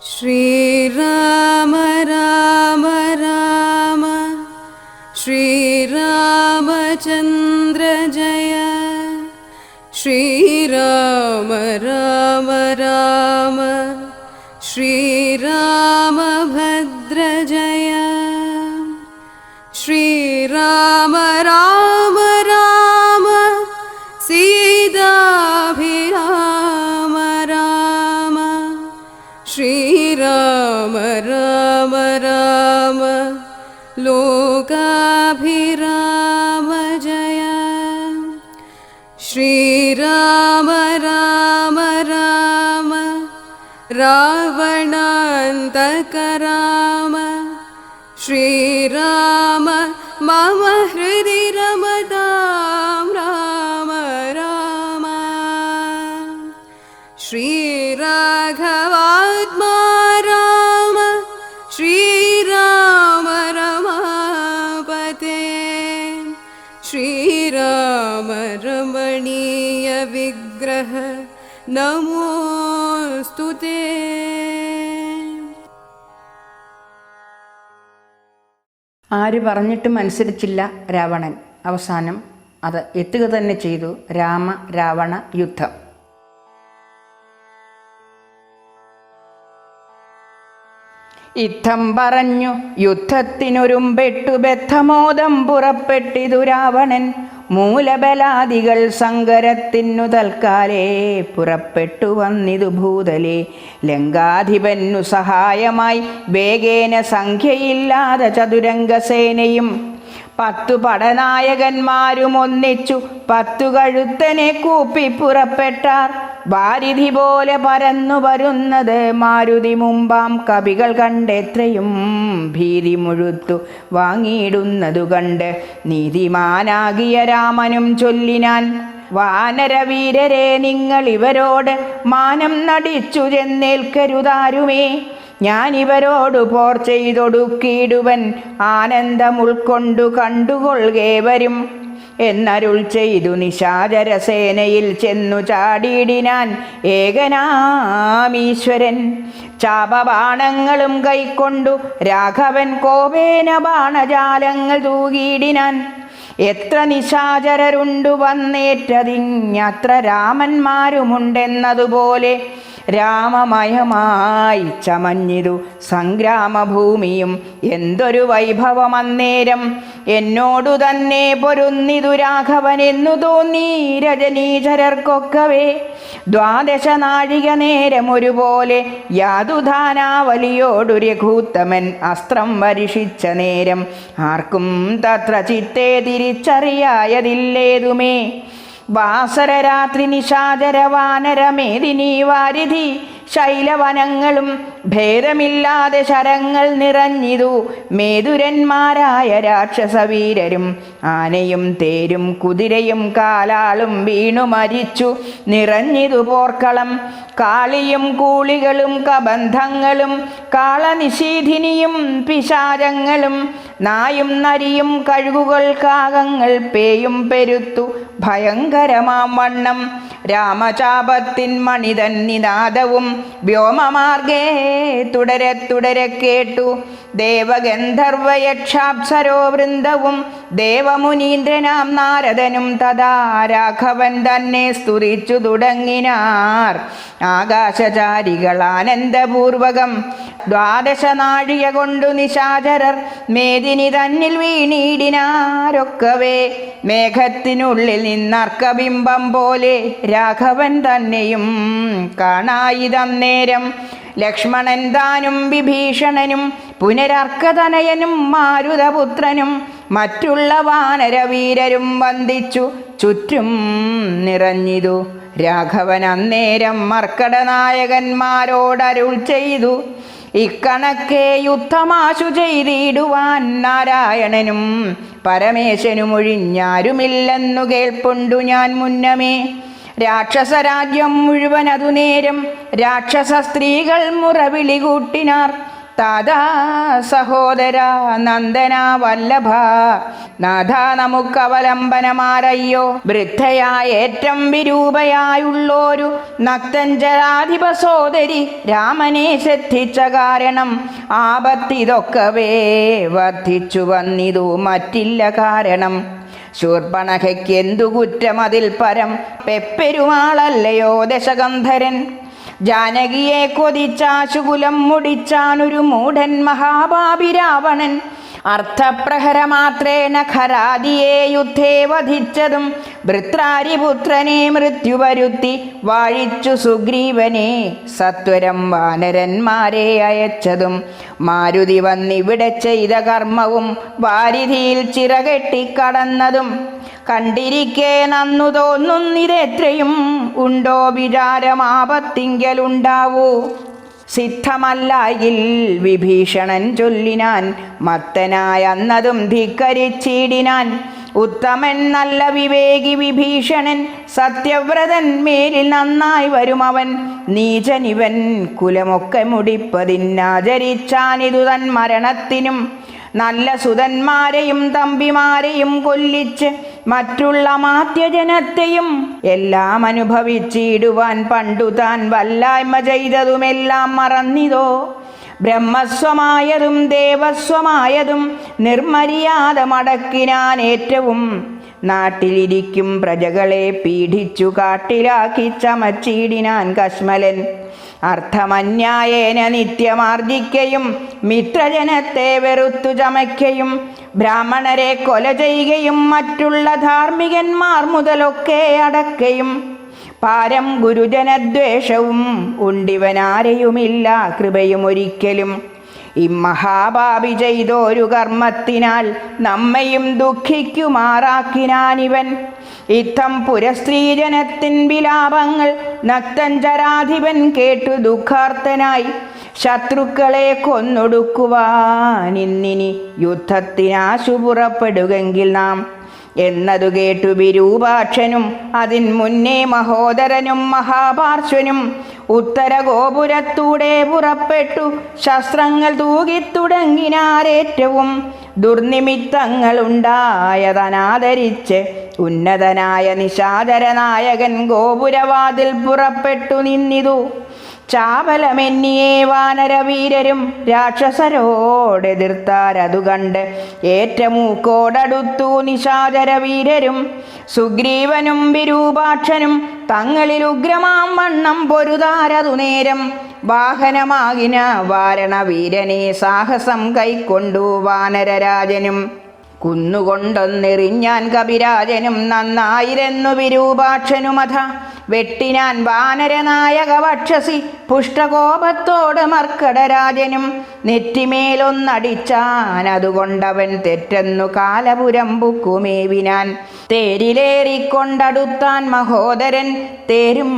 श्रीराम राम राम श्रीरामचन्द्र जय। श्रीराम राम राम श्रीरामभद्र जय। श्रीराम राम राम सीताभिराम राम। श्रीराम राम राम लोकाभिराम जय। श्रीराम राम राम रावणान्तक राम। श्रीराम मम हृदि रमतां राम राम। श्रीराघवात्मा राम श्रीराम रमापते। श्रीराम रमणीय विग्रह नमोस्तुते। ആര് പറഞ്ഞിട്ടും അനുസരിച്ചില്ല രാവണൻ. അവസാനം അത് എത്തുക തന്നെ ചെയ്തു. രാമ രാവണ യുദ്ധം. ഇത്തം പറഞ്ഞു യുദ്ധത്തിനൊരുമ്പെട്ടു ബദ്ധമോദം പുറപ്പെട്ടിതു രാവണൻ. മൂലബലാദികൾ സങ്കരത്തിനു തൽക്കാലേ പുറപ്പെട്ടു വന്നിതു ഭൂതലേ. ലങ്കാധിപന്നു സഹായമായി വേഗേന സംഖ്യയില്ലാതെ ചതുരംഗസേനയും 10 പടനായകന്മാരും ഒന്നിച്ചു 10 കഴുത്തനെ കൂപ്പി പുറപ്പെട്ടാർ. വാരിധി പോലെ പരന്നു വരുന്നത് മാരുതി മുമ്പാം കവികൾ കണ്ടെത്രയും ഭീതി മുഴുത്തു വാങ്ങിയിടുന്നതു കണ്ട് നീതിമാനാകിയ രാമനും ചൊല്ലിനാൻ. വാനരവീരരെ നിങ്ങൾ ഇവരോട് മാനം നടിച്ചു ചെന്നേൽക്കരുതാരുമേ. ഞാനിവരോടു പോർ ചെയ്തൊടുക്കിയിടുവൻ ആനന്ദം ഉൾക്കൊണ്ടു കണ്ടുകൊള്ളുകേവരും എന്നരുൾ ചെയ്തു. നിശാചരസേനയിൽ ചെന്നു ചാടിയിടിനാൻ ഏകനാമീശ്വരൻ. ചാപബാണങ്ങളും കൈക്കൊണ്ടു രാഘവൻ കോപേന ബാണജാലങ്ങൾ തൂകിയിടിനാൻ. എത്ര നിശാചരരുണ്ടു വന്നേറ്റതിഞ്ഞത്ര രാമന്മാരുമുണ്ടെന്നതുപോലെ രാമമയമായി ചമഞ്ഞിതു സംഗ്രാമഭൂമിയും. എന്തൊരു വൈഭവമന്നേരം എന്നോടു തന്നെ പൊരുന്നിതു രാഘവനെന്നു തോന്നി രജനീചരർക്കൊക്കവേ. 12 നാഴിക നേരം ഒരുപോലെ യാതുധാനാവലിയോടു രഘൂത്തമൻ അസ്ത്രം വർഷിച്ച നേരം ആർക്കും തത്ര ചിത്തേ തിരിച്ചറിയായതില്ലേതുമേ. വാസരരാത്രി നിശാചര വാനരമേദിനി വാരിധി ശൈലവനങ്ങളും ഭേദമില്ലാതെ ശരങ്ങൾ നിറഞ്ഞിതു. മേതുരന്മാരായ രാക്ഷസവീരരും ആനയും തേരും കുതിരയും കാലാളും വീണു മരിച്ചു നിറഞ്ഞിതു പോർക്കളം. കാളിയും കൂളികളും കബന്ധങ്ങളും കാളനിശീധിനിയും പിശാചങ്ങളും നായും നരിയും കഴുകുകൾ കാകങ്ങൾ പേയും പെരുത്തു ഭയങ്കരമാം വണ്ണം. രാമചാപത്തിൻ മണിതൻ നിനാദവും വ്യോമമാർഗേ തുടരെ തുടരെ കേട്ടു. ദേവഗന്ധർവയക്ഷാപ്സരോ വൃന്ദവും ദേവമുനീന്ദ്രനാം നാരദനും തഥാ രാഘവൻ തന്നെ സ്തുതിച്ചു തുടങ്ങിനാർ. ആകാശചാരികൾ ആനന്ദപൂർവകം 12 നാഴിക കൊണ്ടു നിശാചരർ മേദിനി തന്നിൽ വീണിടിനാരൊക്കവേ. മേഘത്തിനുള്ളിൽ നിന്നർക്കബിംബം പോലെ രാഘവൻ തന്നെയും കാണായിതന്നേരം. ലക്ഷ്മണൻ താനും വിഭീഷണനും പുനരർക്കതനയനും മാരുതപുത്രനും മറ്റുള്ള വാനരവീരരും വന്ദിച്ചു ചുറ്റും നിറഞ്ഞിതു. രാഘവൻ അന്നേരം മർക്കടനായകന്മാരോടരുൾ ചെയ്തു. ഇക്കണക്കെ യുദ്ധമാശു ചെയ്തിടുവാൻ നാരായണനും പരമേശനും ഒഴിഞ്ഞാരുമില്ലെന്നു കേൾപ്പുണ്ടു ഞാൻ മുന്നമേ. രാക്ഷസരാജ്യം മുഴുവൻ അതു നേരം രാക്ഷസ സ്ത്രീകൾ മുറവിളി കൂട്ടിനാർ. താതാ സഹോദര നന്ദന വല്ലഭ നാഥ നമുക്കവലംബനമാരയ്യോ. വൃദ്ധയായ ഏറ്റം വിരൂപയായുള്ളൊരു നക്തഞ്ചരാധിപ സോദരി രാമനെ ശ്രദ്ധിച്ച കാരണം ആപത്തിതൊക്കവേ വർദ്ധിച്ചു വന്നിതു മറ്റില്ല കാരണം. ശൂർപ്പണഖയ്ക്കെന്തു കുറ്റം അതിൽ പരം, പെപ്പെരുമാളല്ലയോ ദശകന്ധരൻ. ജാനകിയെ കൊതിച്ചാശുകുലം മുടിച്ചാനൊരു മൂഢൻ മഹാപാപി രാവണൻ. അർത്ഥപ്രഹരമാത്രേണ ഖരാദിയെ യുദ്ധേ വധിച്ചതും വൃത്രാരിപുത്രനെ മൃത്യു വരുത്തി വാഴിച്ചു സുഗ്രീവനെ സത്വരം വാനരന്മാരെ അയച്ചതും. മാരുതി വന്നിവിടെ ചെയ്ത കർമ്മവും വാരിധിയിൽ ചിറകെട്ടിക്കടന്നതും കണ്ടിരിക്കെ നന്നു തോന്നുന്നിതെത്രയും ഉണ്ടോ വിചാരമാപത്തിങ്കലുണ്ടാവൂ. സിദ്ധമല്ലായിൽ വിഭീഷണൻ ചൊല്ലിനാൻ, മത്തനായ അന്നതും ധിക്കരിച്ചിടിനാൻ. ഉത്തമൻ നല്ല വിവേകി വിഭീഷണൻ, സത്യവ്രതൻ മേലിൽ നന്നായി വരുമവൻ. നീചനിവൻ കുലമൊക്കെ മുടിപ്പതിനാചരിച്ചാനിതു തൻ മരണത്തിനും. നല്ല സുതന്മാരെയും തമ്പിമാരെയും കൊല്ലിച്ച് മറ്റുള്ള മാത്യജനത്തെയും എല്ലാം അനുഭവിച്ചിടുവാൻ പണ്ടു താൻ വല്ലായ്മ ചെയ്തതുമെല്ലാം മറന്നിതോ. ബ്രഹ്മസ്വമായതും ദേവസ്വമായതും നിർമര്യാദ മടക്കിനാൻ ഏറ്റവും. നാട്ടിലിരിക്കും പ്രജകളെ പീഡിച്ചു കാട്ടിലാക്കി ചമച്ചിടിനാൻ കശ്മലൻ. അർത്ഥമന്യായേന നിത്യമാർജിക്കയും മിത്രജനത്തെ വെറുത്തു ചമയ്ക്കയും ബ്രാഹ്മണരെ കൊല ചെയ്യുകയും മറ്റുള്ള ധാർമ്മികന്മാർ മുതലൊക്കെ അടക്കയും. പാരം ഗുരുജനദ്വേഷവും ഉണ്ടിവനാരെയുമില്ല കൃപയും ഒരിക്കലും. ഇമ്മഹാപാപി ചെയ്തൊരു കർമ്മത്തിനാൽ നമ്മയും ദുഃഖിക്കുമാറാക്കിനാനിവൻ. ഇത്തം പുരസ്ത്രീജനത്തിൻ വിലാപങ്ങൾ നക്തഞ്ചരാധിപൻ കേട്ടു ദുഃഖാർത്തനായി. ശത്രുക്കളെ കൊന്നൊടുക്കുവാനിന്നിനി യുദ്ധത്തിനാശു പുറപ്പെടുകെങ്കിൽ നാം എന്നതു കേട്ടു വിരൂപാക്ഷനും അതിൻ മുന്നേ മഹോദരനും മഹാപാർശ്വനും ഉത്തര ഗോപുരത്തൂടെ പുറപ്പെട്ടു ശസ്ത്രങ്ങൾ തൂകിത്തുടങ്ങിനാരേറ്റവും. ദുർനിമിത്തങ്ങളുണ്ടായതനാദരിച്ച് ഉന്നതനായ നിശാചര നായകൻ ഗോപുരവാതിൽ പുറപ്പെട്ടു നിന്നിതു. ചാപലമെന്നിയേ വാനരവീരരും രാക്ഷസരോടെതിർത്താരതു കണ്ട് ഏറ്റമൂക്കോടടുത്തു നിശാചരവീരരും. സുഗ്രീവനും വിരൂപാക്ഷനും തങ്ങളിൽ ഉഗ്രമാം വണ്ണം പൊരുതാരതു നേരം. വാഹനമാകിന വാരണവീരനെ സാഹസം കൈക്കൊണ്ടു വാനരരാജനും. കുന്നുകൊണ്ടൊന്നെറിഞ്ഞാൻ കപിരാജനും നന്നായിരെന്നു വിരൂപാക്ഷനുമഥ. വെട്ടിനാൻ വാനരനായക വക്ഷസി പുഷ്ടകോപത്തോട് മർക്കടരാജനും. നെറ്റിമേലൊന്നടിച്ചാൻ അതുകൊണ്ടവൻ തെറ്റെന്നു കാലപുരം പുക്കുമേവിനാൻ. തേരിലേറിക്കൊണ്ടടുത്താൻ മഹോദരൻ തേരും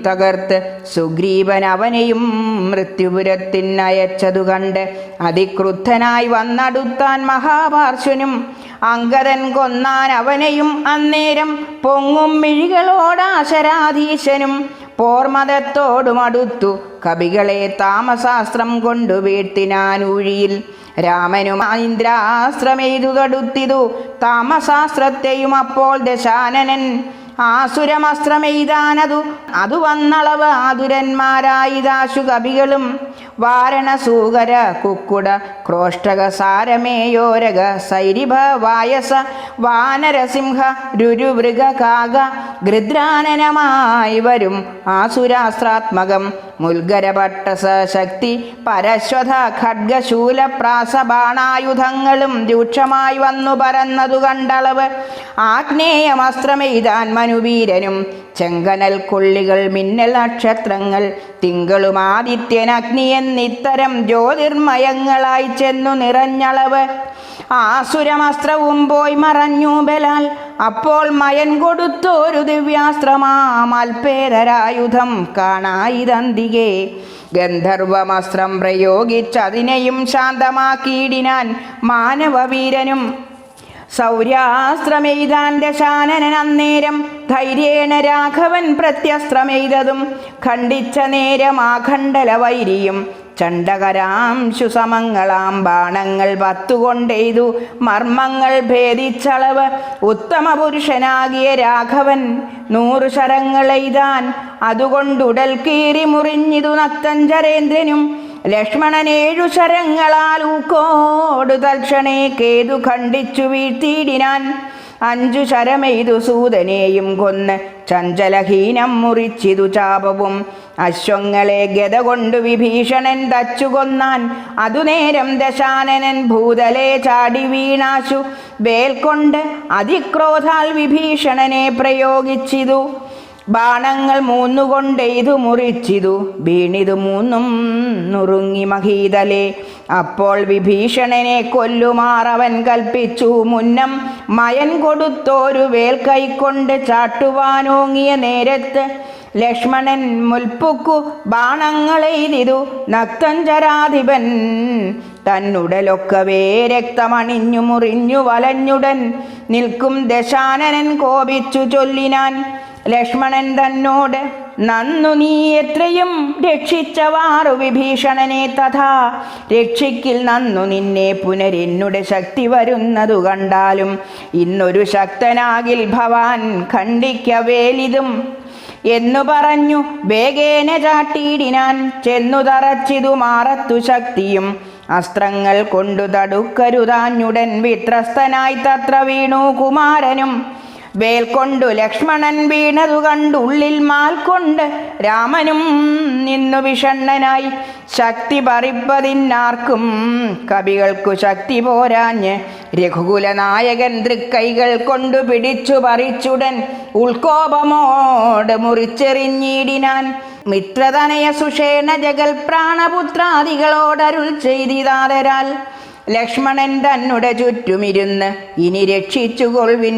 തകർത്ത് സുഗ്രീവൻ അവനെയും മൃത്യുപുരത്തിനയച്ചതു കണ്ട് അതിക്രുദ്ധനായി വന്നടുത്താൻ മഹാപാർശ്വനും. അങ്കദൻ കൊന്നാൻ അവനെയും അന്നേരം പൊങ്ങും മിഴികളോടാശരാധീശനും. പോർമതത്തോടുമടുത്തു കവികളെ താമസാസ്ത്രം കൊണ്ടു വീഴ്ത്തിനാനൂഴിയിൽ. രാമനും ഇന്ദ്രാസ്ത്രമെയ്തു തടുത്തിതു താമസാസ്ത്രത്തെയും അപ്പോൾ ദശാനനൻ. ആസുരമസ്ത്രമെയ്താനതു അതു വന്നളവ് ആതുരന്മാരായിദാശു കവികളും. വാരണസൂകര കുക്കുട ക്രോഷ്ടക സാരമേയോരക സൈരിഭ വായസ വാനരസിംഹ രുരുവൃഗ കാക ഗൃദ്രാനനമായി വരും ആസുരാസ്ത്രാത്മകം. മുൽഗരപട്ടസ ശക്തി പരശ്വത ഖഡ്ഗശൂല പ്രാസബാണായുധങ്ങളും രൂക്ഷമായി വന്നു പരന്നതു കണ്ടളവ്. ആഗ്നേയമസ്ത്രമെയ്താൻ മനുവീരനും. ചെങ്കനൽ കൊള്ളികൾ മിന്നൽ നക്ഷത്രങ്ങൾ തിങ്കളും ആദിത്യൻ അഗ്നി എന്നിത്തരം ജ്യോതിർമയങ്ങളായി ചെന്നു നിറഞ്ഞളവ്. ആസുരമസ്ത്രവും പോയി മറഞ്ഞു ബലാൽ. അപ്പോൾ മയൻ കൊടുത്തോരു ദിവ്യാസ്ത്രമാമൽപേരായുധം കാണായിതന്തികെ. ഗന്ധർവമസ്ത്രം പ്രയോഗിച്ചതിനെയും ശാന്തമാക്കിയിടിനാൻ മാനവവീരനും. സൗര്യാസ്ത്രമെയ്താൻ ദശാനനൻ അന്നേരം ധൈര്യേണ രാഘവൻ പ്രത്യസ്ത്രമെയ്തതും. ഖണ്ഡിച്ച നേരം ആഖണ്ഡല വൈരിയും ചണ്ഡകരാംശു സമങ്ങളാം ബാണങ്ങൾ 10 കൊണ്ടെയ്തു മർമ്മങ്ങൾ ഭേദിച്ചളവ് ഉത്തമ പുരുഷനാകിയ രാഘവൻ 100 ശരങ്ങളെയ്താൻ. അതുകൊണ്ടുടൽ കീറി മുറിഞ്ഞിതു നക്തഞ്ചരേന്ദ്രനും. ലക്ഷ്മണൻ 7 ശരങ്ങളാൽ ഊക്കോടു തൽക്ഷണേ കേതു ഖണ്ഡിച്ചു വീഴ്ത്തിയിടിനാൻ. 5 ശരമെയ്തു സൂതനെയും കൊന്ന് ചഞ്ചലഹീനം മുറിച്ചിതു ചാപവും. അശ്വങ്ങളെ ഗത കൊണ്ടു വിഭീഷണൻ തച്ചു കൊന്നാൻ. അതുനേരം ദശാനനൻ ഭൂതലേ ചാടി വീണാശു വേൽക്കൊണ്ട് അതിക്രോധാൽ വിഭീഷണനെ പ്രയോഗിച്ചിതു. ബാണങ്ങൾ 3 കൊണ്ടെയ്തു മുറിച്ചിതു വീണിതു 3 നുറുങ്ങി മഹീതലേ. അപ്പോൾ വിഭീഷണനെ കൊല്ലുമാറവൻ കൽപ്പിച്ചു മുന്നം. മയൻ കൊടുത്തോരു വേൽ കൈക്കൊണ്ട് ചാട്ടുവാനോങ്ങിയ നേരത്ത് ലക്ഷ്മണൻ മുൽപ്പുക്കു ബാണങ്ങളെയ്തിതു നക്തഞ്ചരാധിപൻ. തന്നുടലൊക്കവേ രക്തമണിഞ്ഞു മുറിഞ്ഞു വലഞ്ഞുടൻ നിൽക്കും ദശാനനൻ കോപിച്ചു ചൊല്ലിനാൻ. ലക്ഷ്മണൻ തന്നോട് നന്നു നീ എത്രയും രക്ഷിച്ചവാറു വിഭീഷണനെ തഥാ രക്ഷിക്കിൽ നന്നു നിന്നെ പുനരെന്നുടെ ശക്തി വരുന്നതു കണ്ടാലും ഇന്നൊരു ശക്തനാകിൽ ഭവാൻ ഖണ്ഡിക്കവേലിതും എന്നു പറഞ്ഞു വേഗേന ചാട്ടിയിടിനാൻ. ചെന്നു തറച്ചിതു മാറത്തു ശക്തിയും അസ്ത്രങ്ങൾ കൊണ്ടു തടുക്കരുതാഞ്ഞുടൻ വിത്രസ്തനായി തത്ര വീണു കുമാരനും. വേൽക്കൊണ്ടു ലക്ഷ്മണൻ വീണതു കണ്ടുള്ളിൽ മാൽക്കൊണ്ട് രാമനും നിന്നു വിഷണ്ണനായി. ശക്തി പറിപ്പതിനാർക്കും കവികൾക്കു ശക്തി പോരാഞ്ഞ് രഘുകുലനായകൻ തൃക്കൈകൾ കൊണ്ടു പിടിച്ചു പറിച്ചുടൻ ഉൾക്കോപമോട് മുറിച്ചെറിഞ്ഞിടിനാൻ. മിത്രതനയ സുഷേണ ജഗൽ പ്രാണപുത്രാദികളോടരുൾ ചെയ്തിതാതരാൽ ലക്ഷ്മണൻ തന്നുടെ ചുറ്റുമിരുന്ന് ഇനി രക്ഷിച്ചുകൊൾവിൻ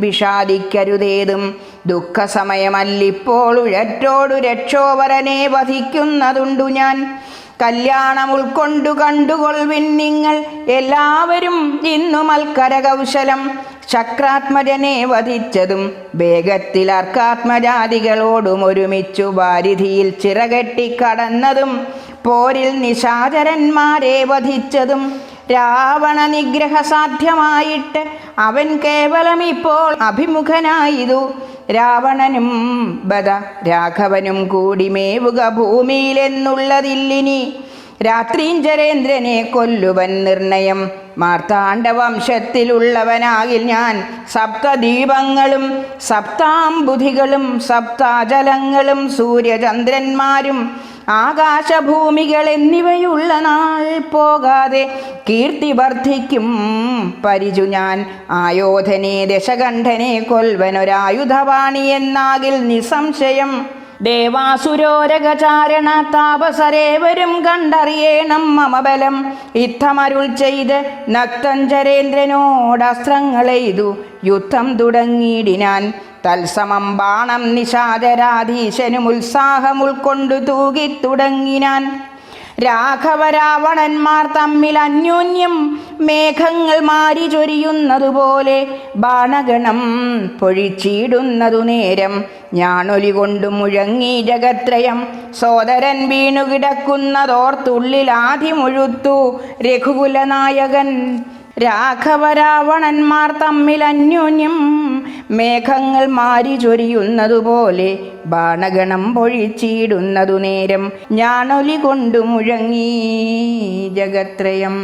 വിഷാദിക്കരുതേതും. ദുഃഖസമയമല്ലിപ്പോൾ ഉഴറ്റോടു രക്ഷോവരനെ വധിക്കുന്നതുണ്ടു ഞാൻ. കല്യാണം ഉൾക്കൊണ്ടു കണ്ടുകൊൾവിൻ നിങ്ങൾ എല്ലാവരും ഇന്നു മൽക്കരകൗശലം. ശക്രാത്മജനെ വധിച്ചതും വേഗത്തിൽ അർക്കാത്മജാതികളോടും ഒരുമിച്ചു വാരിധിയിൽ ചിറകെട്ടി കടന്നതും പോരിൽ നിശാചരന്മാരെ വധിച്ചതും രാവണ നിഗ്രഹ സാധ്യമായിട്ട് അവൻ കേവലം ഇപ്പോൾ അഭിമുഖനായിതു. രാവണനും ബദ രാഘവനും കൂടി മേവുക ഭൂമിയിലെന്നുള്ളതില്ലിനി. രാത്രീഞ്ചരേന്ദ്രനെ കൊല്ലുവൻ നിർണയം. മാർത്താണ്ഡവംശത്തിലുള്ളവനാകിൽ ഞാൻ. സപ്തദീപങ്ങളും സപ്താംബുധികളും സപ്താചലങ്ങളും സൂര്യചന്ദ്രന്മാരും ആകാശഭൂമികൾ എന്നിവയുള്ള നാൾ പോകാതെ കീർത്തി വർദ്ധിക്കും പരിചു ഞാൻ. ആയോധനെ ദശകണ്ഠനെ കൊൽവനൊരായുധവാണി എന്നാകിൽ നിസംശയം. ദേവാസുരോരകചാരണ താപസരേവരും കണ്ടറിയേണം മമബലം. യുദ്ധമരുൾ ചെയ്ത് നക്തഞ്ചരേന്ദ്രനോടസ്ത്രങ്ങളെയ്തു യുദ്ധം തുടങ്ങിയിടിനാൻ. തത്സമം ബാണം നിശാചരാധീശനും ഉത്സാഹം ഉൾക്കൊണ്ടു തൂകിത്തുടങ്ങിനാൻ. രാഘവരാവണന്മാർ തമ്മിൽ അന്യോന്യം മേഘങ്ങൾ മാരി ചൊരിയുന്നതുപോലെ ബാണഗണം പൊഴിച്ചിടുന്നതു നേരം ഞാണൊലി കൊണ്ടു മുഴങ്ങി ജഗത്രയം. സോദരൻ വീണുകിടക്കുന്നതോർത്തുള്ളിൽ ആദ്യമുഴുത്തു രഘുകുലനായകൻ. രാഘവരാവണന്മാർ തമ്മിൽ അന്യോന്യം മേഘങ്ങൾ മാരി ചൊരിയുന്നതുപോലെ ബാണഗണം പൊഴിച്ചിടുന്നതു നേരം ഞാണൊലി കൊണ്ടു മുഴങ്ങി ജഗത്രയം.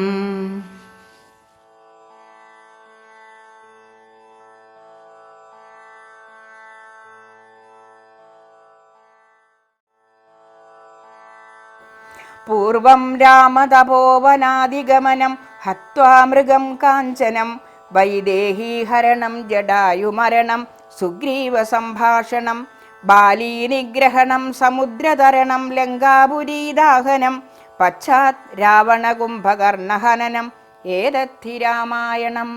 പൂർവം രാമതപോവനാദിഗമനം ഹത്വാ മൃഗം കാഞ്ചനം വൈദേഹീഹരണം ജടായുമരണം സുഗ്രീവ സംഭാഷണം ബാലീനിഗ്രഹണം സമുദ്രതരണം ലങ്കാപുരീദാഹനം പശ്ചാത് രാവണകുംഭകർണഹനനം ഏതദ്ധി രാമായണം.